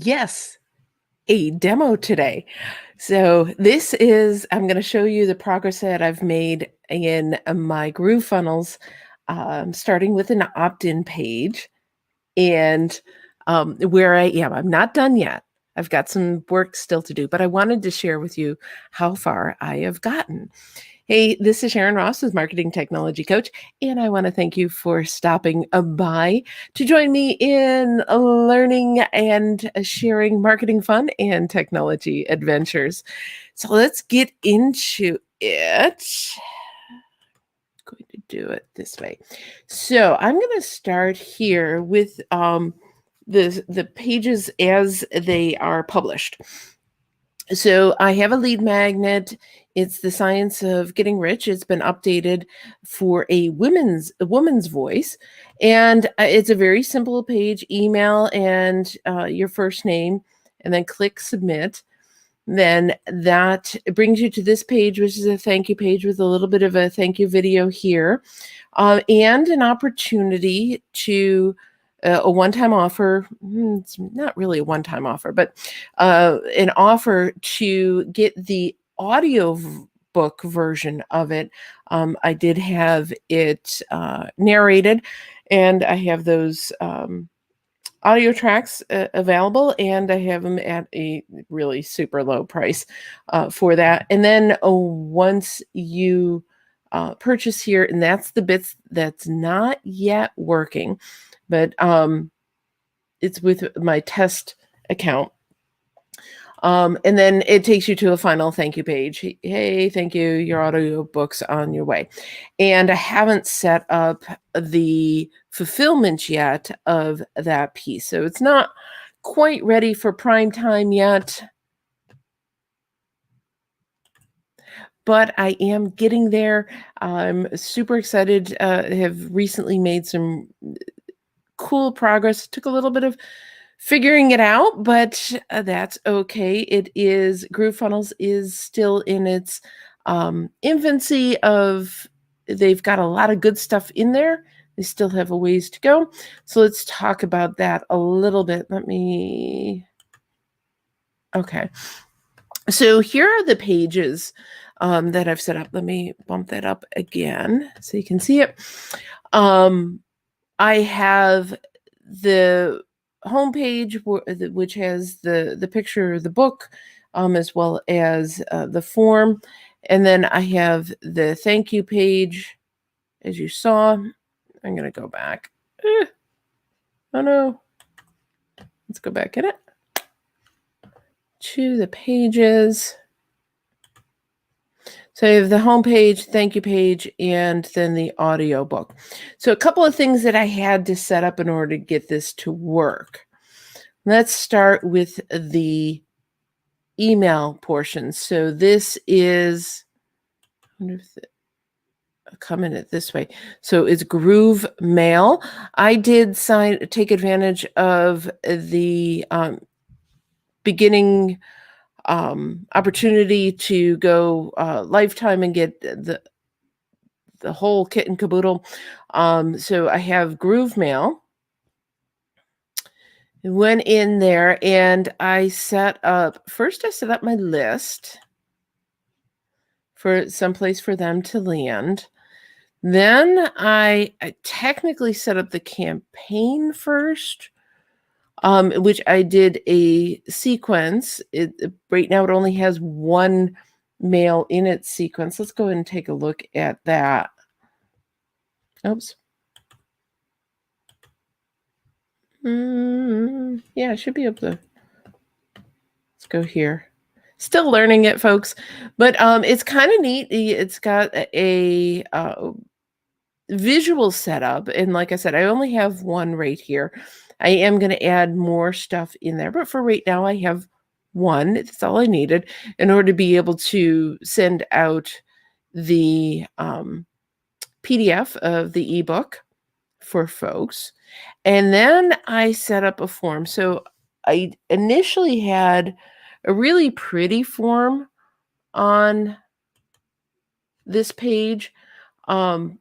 Yes, a demo today. So I'm going to show you the progress that I've made in my GrooveFunnels, starting with an opt-in page and where I am. I'm not done yet. I've got some work still to do, but I wanted to share with you how far I have gotten. Hey, this is Sharon Ross with Marketing Technology Coach, and I want to thank you for stopping by to join me in learning and sharing marketing fun and technology adventures. So let's get into it. I'm going to do it this way. So I'm going to start here with the pages as they are published. So I have a lead magnet. It's the science of getting rich. It's been updated for a woman's voice, and it's a very simple page: email and your first name, and then click submit. Then that brings you to this page, which is a thank you page with a little bit of a thank you video here, and an opportunity to a one-time offer. It's not really a one-time offer, but an offer to get the audio book version of it. I did have it narrated, and I have those audio tracks available, and I have them at a really super low price for that. And then once you purchase here, and that's the bits that's not yet working, but it's with my test account. And then it takes you to a final thank you page. Hey, thank you. Your audiobook's on your way. And I haven't set up the fulfillment yet of that piece. So it's not quite ready for prime time yet, but I am getting there. I'm super excited. Have recently made some cool progress. It took a little bit of figuring it out, but that's okay. It is GrooveFunnels is still in its infancy of, they've got a lot of good stuff in there. They still have a ways to go. So let's talk about that a little bit. Okay. So here are the pages that I've set up. Let me bump that up again so you can see it. I have the homepage, which has the picture of the book, as well as the form. And then I have the thank you page, as you saw. I'm going to go back. Oh no. Let's go back in it to the pages. So I have the home page, thank you page, and then the audio book. So a couple of things that I had to set up in order to get this to work. Let's start with the email portion. So this is, I wonder if I'll come in it this way. So it's Groove Mail. I did take advantage of the beginning opportunity to go lifetime and get the whole kit and caboodle. So I have Groove Mail. Went in there and I set up my list for someplace for them to land. Then I technically set up the campaign first, which I did a sequence. Right now it only has one mail in its sequence. Let's go ahead and take a look at that. Oops. Yeah, I should be able to. Let's go here. Still learning it, folks, but it's kind of neat. It's got a visual setup, and like I said, I only have one right here. I am going to add more stuff in there, but for right now, I have one. That's all I needed in order to be able to send out the PDF of the ebook for folks. And then I set up a form. So I initially had a really pretty form on this page, and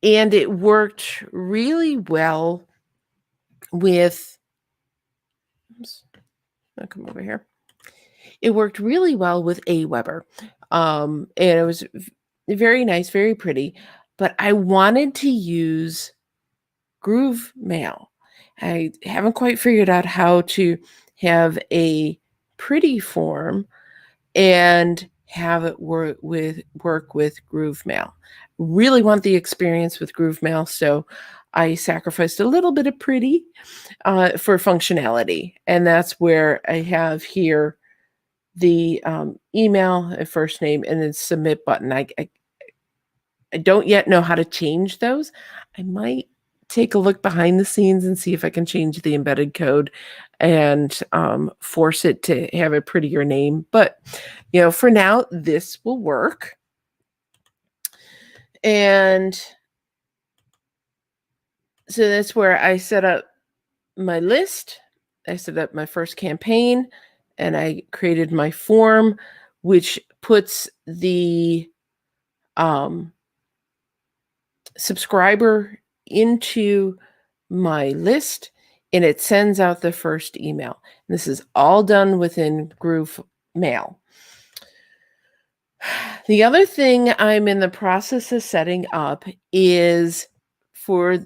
it worked really well with I'll come over here. It worked really well with Aweber. And it was very nice, very pretty, but I wanted to use Groove Mail. I haven't quite figured out how to have a pretty form and have it work with Groove Mail. Really want the experience with Groove Mail, so I sacrificed a little bit of pretty for functionality, and that's where I have here the email, a first name, and then submit button. I don't yet know how to change those. I might take a look behind the scenes and see if I can change the embedded code and force it to have a prettier name. But, for now, this will work. And so that's where I set up my list. I set up my first campaign and I created my form, which puts the subscriber into my list and it sends out the first email. And this is all done within Groove Mail. The other thing I'm in the process of setting up is for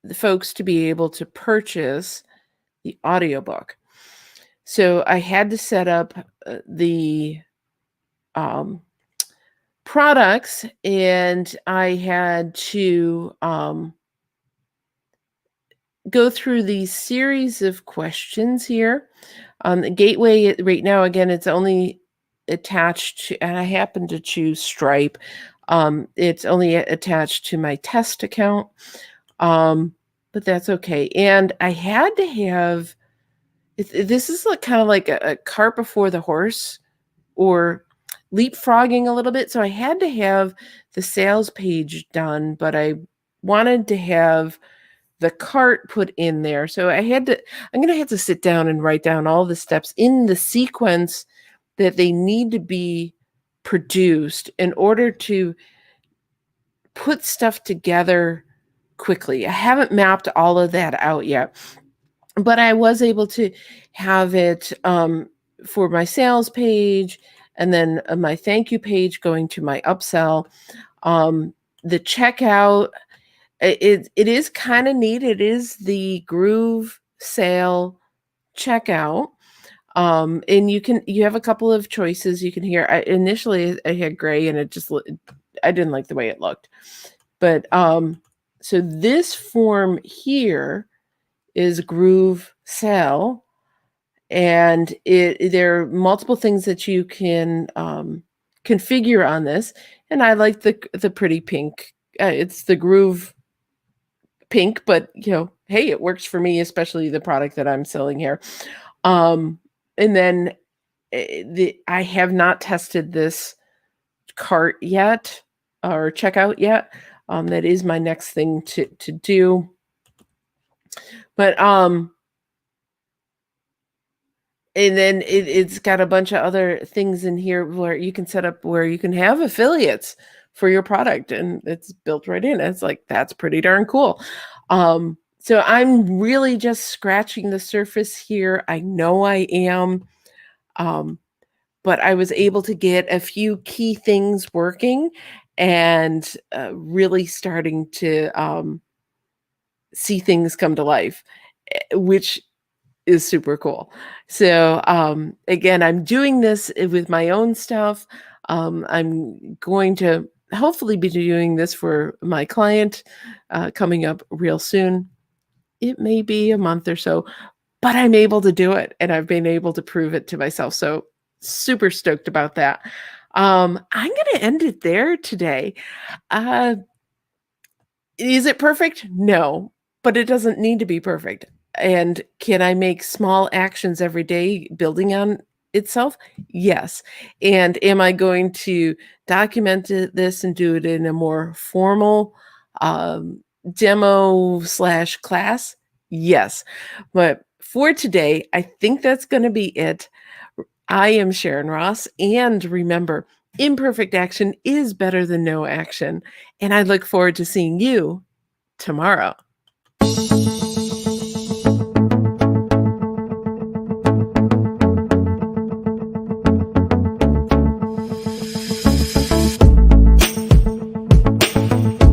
the folks to be able to purchase the audiobook. So I had to set up the products, and I had to go through these series of questions here. The gateway right now, again, it's only attached to, and I happen to choose Stripe. It's only attached to my test account, but that's okay. And I had to have, this is kind of like a cart before the horse, or leapfrogging a little bit. So I had to have the sales page done, but I wanted to have the cart put in there. So I'm going to have to sit down and write down all the steps in the sequence that they need to be produced in order to put stuff together quickly. I haven't mapped all of that out yet, but I was able to have it for my sales page, and then my thank you page going to my upsell. The checkout, it is kind of neat. It is the Groove Sale checkout. And you have a couple of choices. You can hear, initially I had gray and I didn't like the way it looked. But so this form here is Groove Sale. And there are multiple things that you can configure on this. And I like the pretty pink. It's the Groove pink, but hey, it works for me, especially the product that I'm selling here. And then I have not tested this cart yet or checkout yet. That is my next thing to do. But and then it's got a bunch of other things in here where you can set up where you can have affiliates for your product, and it's built right in. It's like, that's pretty darn cool. So I'm really just scratching the surface here. I know I am, but I was able to get a few key things working and really starting to see things come to life, which is super cool. So again, I'm doing this with my own stuff. I'm going to hopefully be doing this for my client coming up real soon. It may be a month or so, but I'm able to do it, and I've been able to prove it to myself. So super stoked about that. I'm going to end it there today. Is it perfect? No, but it doesn't need to be perfect. And can I make small actions every day building on itself? Yes. And am I going to document this and do it in a more formal demo/class? Yes. But for today, I think that's going to be it. I am Sharon Ross, and remember, imperfect action is better than no action. And I look forward to seeing you tomorrow.